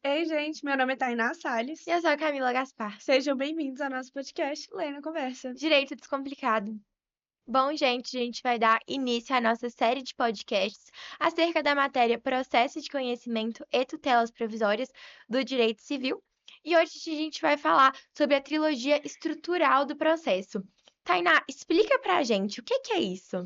Ei, gente, meu nome é Tainá Salles. E eu sou a Camila Gaspar. Sejam bem-vindos ao nosso podcast Lê na Conversa. Direito Descomplicado. Bom, gente, a gente vai dar início à nossa série de podcasts acerca da matéria Processo de Conhecimento e Tutelas Provisórias do Direito Civil. E hoje a gente vai falar sobre a trilogia estrutural do processo. Tainá, explica pra gente o que é isso?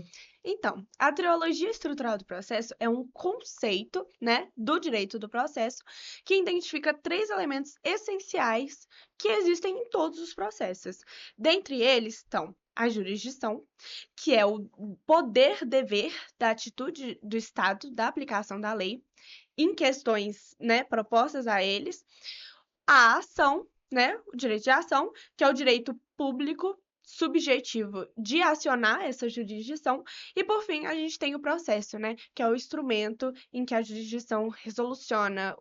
Então, a trilogia estrutural do processo é um conceito, né, do direito do processo que identifica três elementos essenciais que existem em todos os processos. Dentre eles estão a jurisdição, que é o poder-dever da atitude do Estado da aplicação da lei em questões, né, propostas a eles. A ação, né, o direito de ação, que é o direito público subjetivo de acionar essa jurisdição, e por fim a gente tem o processo, né, que é o instrumento em que a jurisdição resoluciona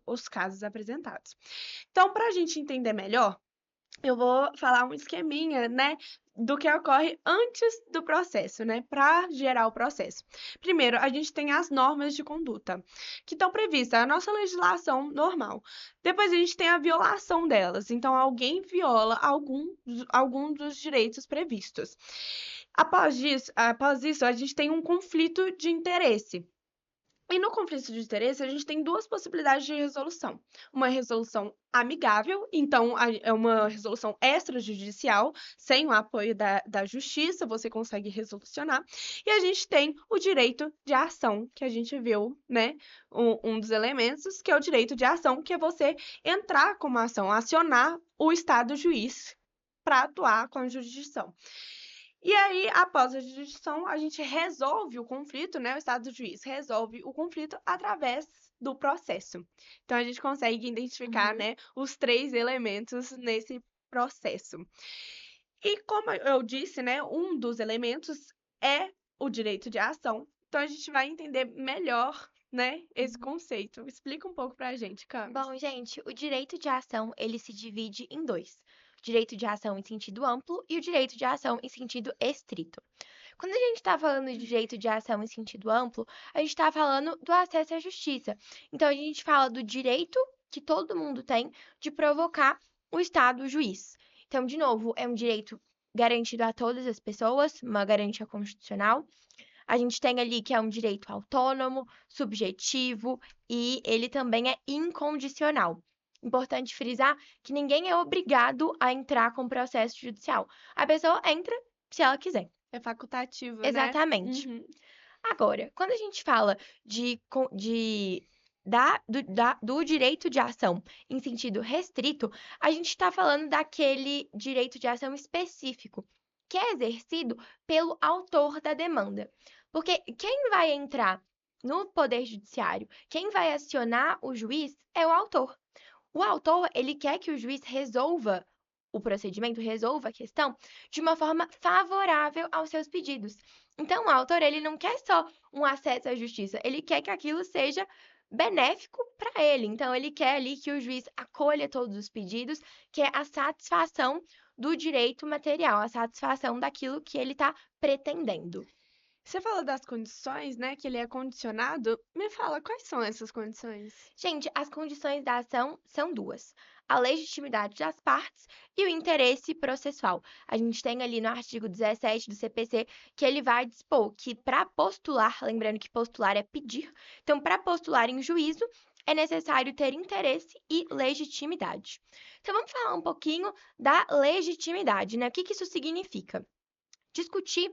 os casos apresentados. Então, para a gente entender melhor, eu vou falar um esqueminha, né, do que ocorre antes do processo, né, para gerar o processo. Primeiro, a gente tem as normas de conduta, que estão previstas na nossa legislação normal. Depois, a gente tem a violação delas, então alguém viola algum dos direitos previstos. Após isso, a gente tem um conflito de interesse. E no conflito de interesse, a gente tem duas possibilidades de resolução. Uma resolução amigável, então é uma resolução extrajudicial, sem o apoio da justiça, você consegue resolucionar. E a gente tem o direito de ação, que a gente viu, né? Um dos elementos, que é o direito de ação, que é você entrar com uma ação, acionar o Estado juiz para atuar com a jurisdição. E aí, após a jurisdição, a gente resolve o conflito, né? O Estado do juiz resolve o conflito através do processo. Então, a gente consegue identificar, né, os três elementos nesse processo. E como eu disse, né, um dos elementos é o direito de ação. Então, a gente vai entender melhor, né, esse conceito. Explica um pouco pra gente, Camis. Bom, gente, o direito de ação, ele se divide em dois. O direito de ação em sentido amplo e o direito de ação em sentido estrito. Quando a gente está falando de direito de ação em sentido amplo, a gente está falando do acesso à justiça. Então, a gente fala do direito que todo mundo tem de provocar o Estado juiz. Então, de novo, é um direito garantido a todas as pessoas, uma garantia constitucional. A gente tem ali que é um direito autônomo, subjetivo e ele também é incondicional. Importante frisar que ninguém é obrigado a entrar com processo judicial. A pessoa entra se ela quiser. É facultativo, né? Exatamente. Uhum. Agora, quando a gente fala do direito de ação em sentido restrito, a gente está falando daquele direito de ação específico, que é exercido pelo autor da demanda. Porque quem vai entrar no Poder Judiciário, quem vai acionar o juiz é o autor. O autor, ele quer que o juiz resolva o procedimento, resolva a questão de uma forma favorável aos seus pedidos. Então, o autor, ele não quer só um acesso à justiça, ele quer que aquilo seja benéfico para ele. Então, ele quer ali que o juiz acolha todos os pedidos, que é a satisfação do direito material, a satisfação daquilo que ele está pretendendo. Você falou das condições, né? Que ele é condicionado. Me fala, quais são essas condições? Gente, as condições da ação são duas: a legitimidade das partes e o interesse processual. A gente tem ali no artigo 17 do CPC que ele vai dispor que para postular, lembrando que postular é pedir, então para postular em juízo é necessário ter interesse e legitimidade. Então vamos falar um pouquinho da legitimidade, né? O que isso significa? Discutir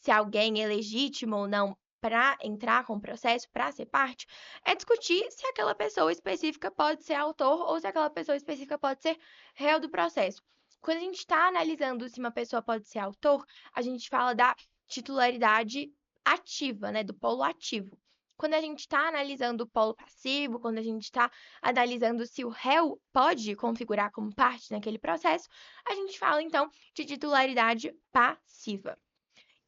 se alguém é legítimo ou não para entrar com o processo, para ser parte, é discutir se aquela pessoa específica pode ser autor ou se aquela pessoa específica pode ser réu do processo. Quando a gente está analisando se uma pessoa pode ser autor, a gente fala da titularidade ativa, né, do polo ativo. Quando a gente está analisando o polo passivo, quando a gente está analisando se o réu pode configurar como parte naquele processo, a gente fala então de titularidade passiva.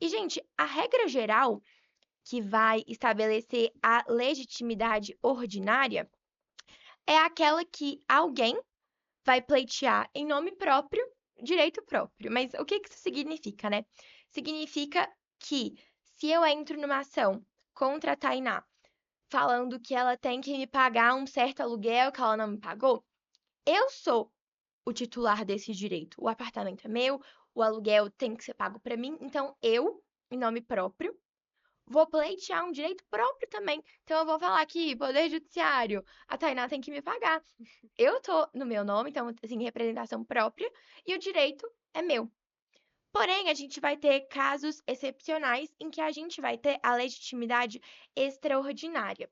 E, gente, a regra geral que vai estabelecer a legitimidade ordinária é aquela que alguém vai pleitear em nome próprio, direito próprio. Mas o que isso significa, né? Significa que se eu entro numa ação contra a Tainá, falando que ela tem que me pagar um certo aluguel que ela não me pagou, eu sou o titular desse direito. O apartamento é meu, o aluguel tem que ser pago para mim, então eu, em nome próprio, vou pleitear um direito próprio também. Então eu vou falar aqui, Poder Judiciário, a Tainá tem que me pagar. Eu tô no meu nome, então, assim, representação própria, e o direito é meu. Porém, a gente vai ter casos excepcionais em que a gente vai ter a legitimidade extraordinária,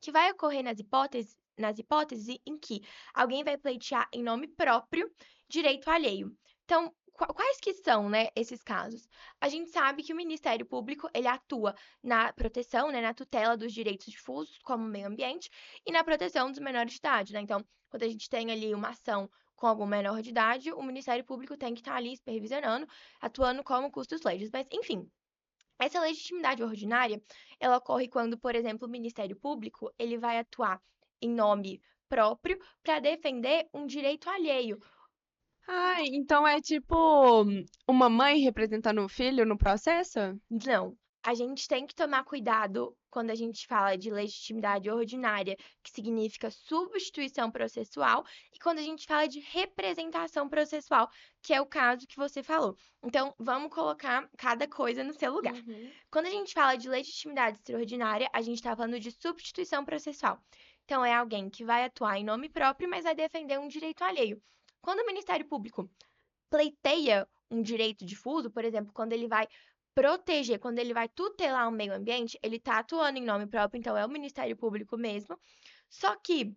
que vai ocorrer nas hipóteses em que alguém vai pleitear em nome próprio direito alheio. Então, quais que são, né, esses casos? A gente sabe que o Ministério Público, ele atua na proteção, né, na tutela dos direitos difusos, como o meio ambiente, e na proteção dos menores de idade, né? Então, quando a gente tem ali uma ação com algum menor de idade, o Ministério Público tem que estar ali supervisionando, atuando como custos legis. Mas, enfim, essa legitimidade ordinária, ela ocorre quando, por exemplo, o Ministério Público, ele vai atuar em nome próprio para defender um direito alheio. Ah, então é tipo uma mãe representando o filho no processo? Não, a gente tem que tomar cuidado quando a gente fala de legitimidade ordinária, que significa substituição processual, e quando a gente fala de representação processual, que é o caso que você falou. Então, vamos colocar cada coisa no seu lugar. Uhum. Quando a gente fala de legitimidade extraordinária, a gente está falando de substituição processual. Então, é alguém que vai atuar em nome próprio, mas vai defender um direito alheio. Quando o Ministério Público pleiteia um direito difuso, por exemplo, quando ele vai proteger, quando ele vai tutelar o meio ambiente, ele está atuando em nome próprio, então é o Ministério Público mesmo. Só que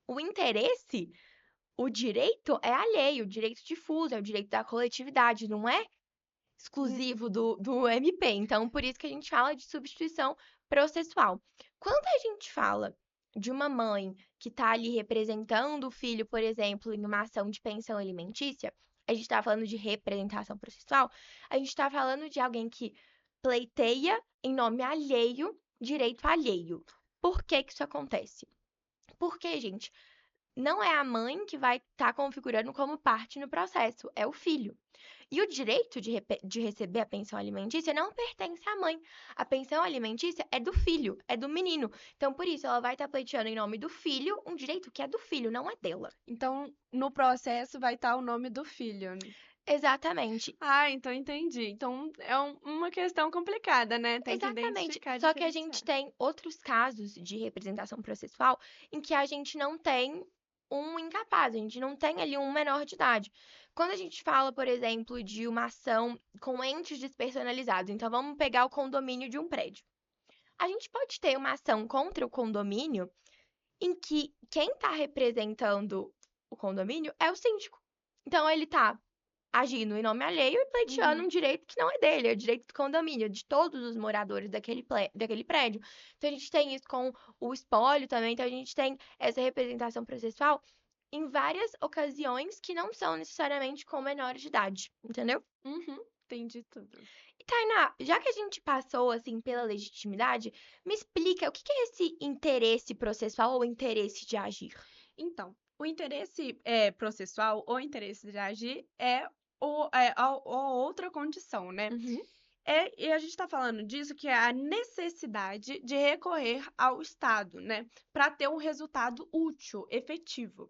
o interesse, o direito é alheio, o direito difuso, é o direito da coletividade, não é exclusivo do MP. Então, por isso que a gente fala de substituição processual. Quando a gente fala de uma mãe que está ali representando o filho, por exemplo, em uma ação de pensão alimentícia, a gente está falando de representação processual, a gente está falando de alguém que pleiteia em nome alheio, direito alheio. Por que que isso acontece? Porque, gente, não é a mãe que vai estar configurando como parte no processo, é o filho. E o direito de receber a pensão alimentícia não pertence à mãe. A pensão alimentícia é do filho, é do menino. Então, por isso, ela vai estar pleiteando em nome do filho um direito que é do filho, não é dela. Então, no processo vai estar o nome do filho, né? Exatamente. Ah, então entendi. Então é uma questão complicada, né? Tem que Exatamente. identificar, Só que a gente diferenciar. tem outros casos de representação processual em que a gente não tem um incapaz, a gente não tem ali um menor de idade. Quando a gente fala, por exemplo, de uma ação com entes despersonalizados, então vamos pegar o condomínio de um prédio. A gente pode ter uma ação contra o condomínio em que quem está representando o condomínio é o síndico. Então ele está agindo em nome alheio e pleiteando um Uhum. direito que não é dele, é o direito do condomínio, de todos os moradores daquele prédio. Então a gente tem isso com o espólio também, então a gente tem essa representação processual em várias ocasiões que não são necessariamente com menores de idade, entendeu? Uhum. Entendi tudo. E Tainá, já que a gente passou assim pela legitimidade, me explica o que é esse interesse processual ou interesse de agir? Então, o interesse processual ou interesse de agir é, a outra condição, né? Uhum. E a gente está falando disso, que é a necessidade de recorrer ao Estado, né? Para ter um resultado útil, efetivo.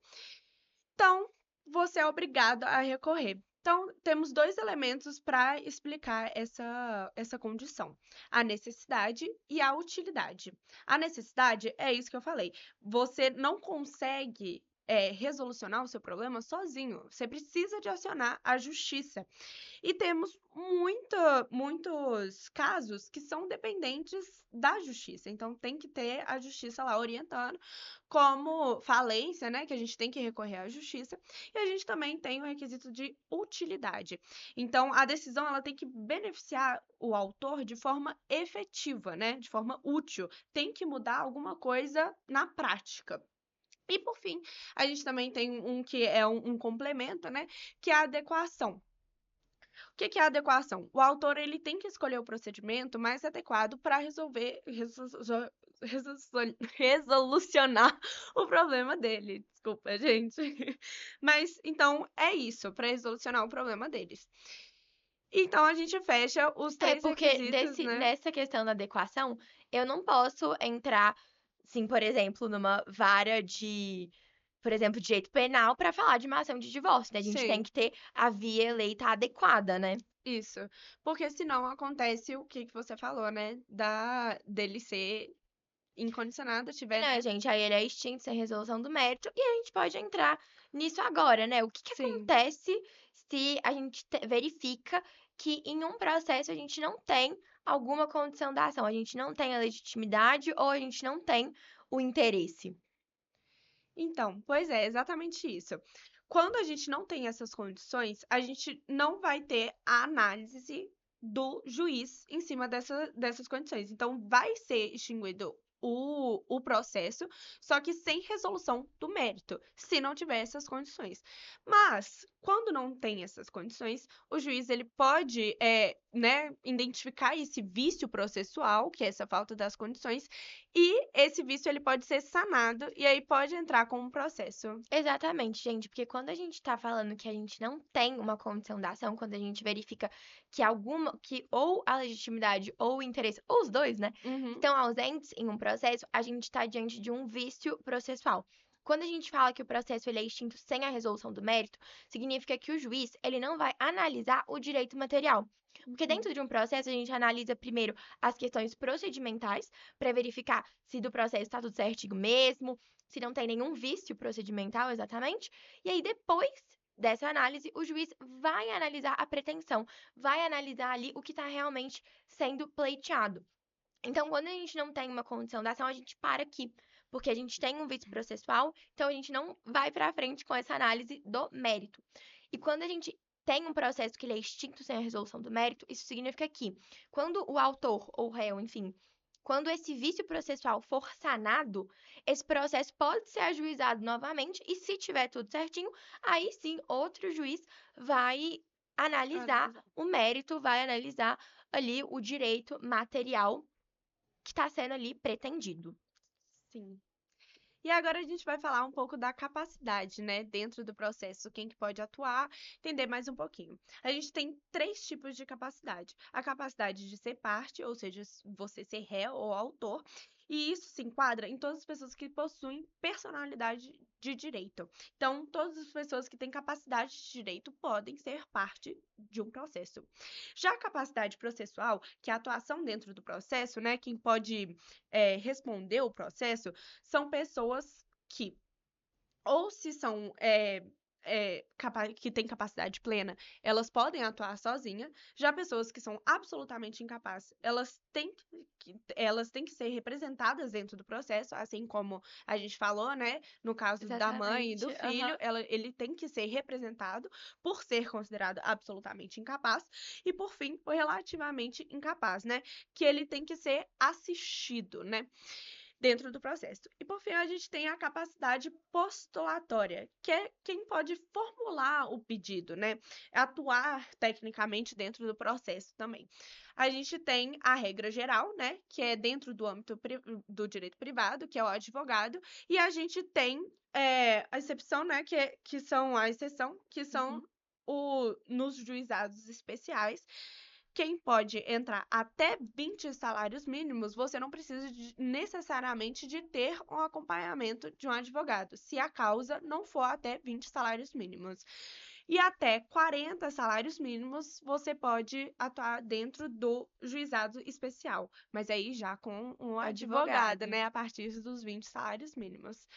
Então, você é obrigado a recorrer. Então, temos dois elementos para explicar essa condição: a necessidade e a utilidade. A necessidade é isso que eu falei. Você não consegue resolucionar o seu problema sozinho. Você precisa de acionar a justiça. E temos muitos casos que são dependentes da justiça. Então, tem que ter a justiça lá orientando, como falência, né? Que a gente tem que recorrer à justiça. E a gente também tem o requisito de utilidade. Então, a decisão ela tem que beneficiar o autor de forma efetiva, né? De forma útil. Tem que mudar alguma coisa na prática. E, por fim, a gente também tem um que é um complemento, né? Que é a adequação. O que é a adequação? O autor ele tem que escolher o procedimento mais adequado para resolucionar o problema dele. Desculpa, gente. Mas então é isso, para resolucionar o problema deles. Então a gente fecha os É, três porque requisitos, né? nessa questão da adequação, eu não posso entrar sim, por exemplo, numa vara de, por exemplo, direito penal para falar de uma ação de divórcio, né? A gente tem Sim, que ter a via eleita adequada, né? isso. Porque senão acontece o que você falou, né? Dele ser incondicionado, E, tiver, né, né? gente, aí ele é extinto sem resolução do mérito e a gente pode entrar nisso agora, né? O que que Sim. acontece se a gente verifica que em um processo a gente não tem alguma condição da ação, a gente não tem a legitimidade ou a gente não tem o interesse? Então, pois é, exatamente isso. Quando a gente não tem essas condições, a gente não vai ter a análise do juiz em cima dessas condições. Então, vai ser extinguido o processo, só que sem resolução do mérito, se não tiver essas condições. Mas, quando não tem essas condições, o juiz ele pode, né, identificar esse vício processual, que é essa falta das condições, e esse vício ele pode ser sanado e aí pode entrar com um processo. Exatamente, gente, porque quando a gente tá falando que a gente não tem uma condição da ação, quando a gente verifica que alguma, que ou a legitimidade ou o interesse, ou os dois, né, Uhum, estão ausentes em um processo, a gente está diante de um vício processual. Quando a gente fala que o processo ele é extinto sem a resolução do mérito, significa que o juiz ele não vai analisar o direito material. Porque uhum. dentro de um processo, a gente analisa primeiro as questões procedimentais, para verificar se do processo está tudo certinho mesmo, se não tem nenhum vício procedimental exatamente, e aí depois dessa análise, o juiz vai analisar a pretensão, vai analisar ali o que está realmente sendo pleiteado. Então, quando a gente não tem uma condição da ação, a gente para aqui, porque a gente tem um vício processual, então a gente não vai para frente com essa análise do mérito. E quando a gente tem um processo que ele é extinto sem a resolução do mérito, isso significa que quando o autor ou o réu, enfim, quando esse vício processual for sanado, esse processo pode ser ajuizado novamente e se tiver tudo certinho, aí sim outro juiz vai analisar Analisar. o mérito, vai analisar ali o direito material que está sendo ali pretendido. Sim. E agora a gente vai falar um pouco da capacidade, né, dentro do processo, quem que pode atuar, entender mais um pouquinho. A gente tem três tipos de capacidade. A capacidade de ser parte, ou seja, você ser réu ou autor, e isso se enquadra em todas as pessoas que possuem personalidade de direito. Então, todas as pessoas que têm capacidade de direito podem ser parte de um processo. Já a capacidade processual, que é a atuação dentro do processo, né, quem pode responder o processo, são pessoas que, ou se são que têm capacidade plena, elas podem atuar sozinhas. Já pessoas que são absolutamente incapazes, elas têm que ser representadas dentro do processo, assim como a gente falou, né? No caso da mãe e do Exatamente. filho, Aham. ele tem que ser representado por ser considerado absolutamente incapaz, e por fim, o relativamente incapaz, né? Que ele tem que ser assistido, né? Dentro do processo. E por fim, a gente tem a capacidade postulatória, que é quem pode formular o pedido, né? Atuar tecnicamente dentro do processo também. A gente tem a regra geral, né? Que é dentro do âmbito do direito privado, que é o advogado, e a gente tem a exceção, né? Que são a exceção, que são Uhum. nos juizados especiais, quem pode entrar até 20 salários mínimos, você não precisa necessariamente de ter um acompanhamento de um advogado, se a causa não for até 20 salários mínimos. E até 40 salários mínimos, você pode atuar dentro do juizado especial, mas aí já com um advogado, Advogado. né, a partir dos 20 salários mínimos.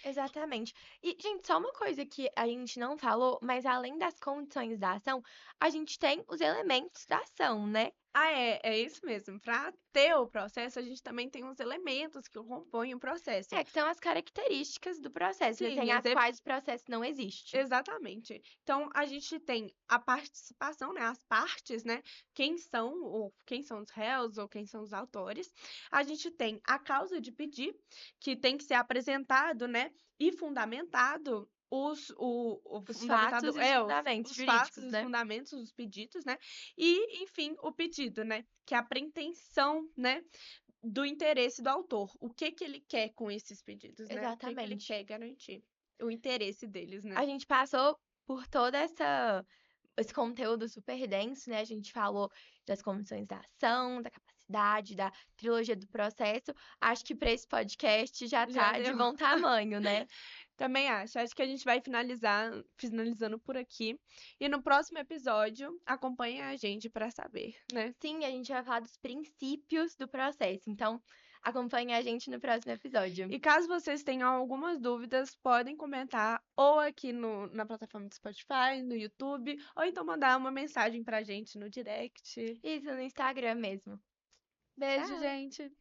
Exatamente. E, gente, só uma coisa que a gente não falou, mas além das condições da ação, a gente tem os elementos da ação, né? Ah, é isso mesmo. Para ter o processo, a gente também tem os elementos que compõem o processo. É, que são as características do processo, né? Sim, Sem as quais o processo não existe. exatamente. Então, a gente tem a participação, né, as partes, né, quem são os réus ou quem são os autores. A gente tem a causa de pedir, que tem que ser apresentado, né, e fundamentado o Os fatos fundamentado e os é fundamentos os fatos, jurídicos, os né? fundamentos, os pedidos, né? E, enfim, o pedido, né, que é a pretensão, né, do interesse do autor. O que que ele quer com esses pedidos, né? O que que ele Exatamente. quer garantir? O interesse deles, né? A gente passou por toda esse conteúdo super denso, né? A gente falou das condições da ação, da capacidade complexidade da trilogia do processo, acho que para esse podcast já Já tá de deu. bom tamanho, né? Também acho. Acho que a gente vai finalizando por aqui. E no próximo episódio, acompanhe a gente para saber, né? Sim, a gente vai falar dos princípios do processo. Então, acompanhe a gente no próximo episódio. E caso vocês tenham algumas dúvidas, podem comentar ou aqui na plataforma do Spotify, no YouTube, ou então mandar uma mensagem pra gente no direct. Isso no Instagram mesmo. Beijo, Tchau! gente!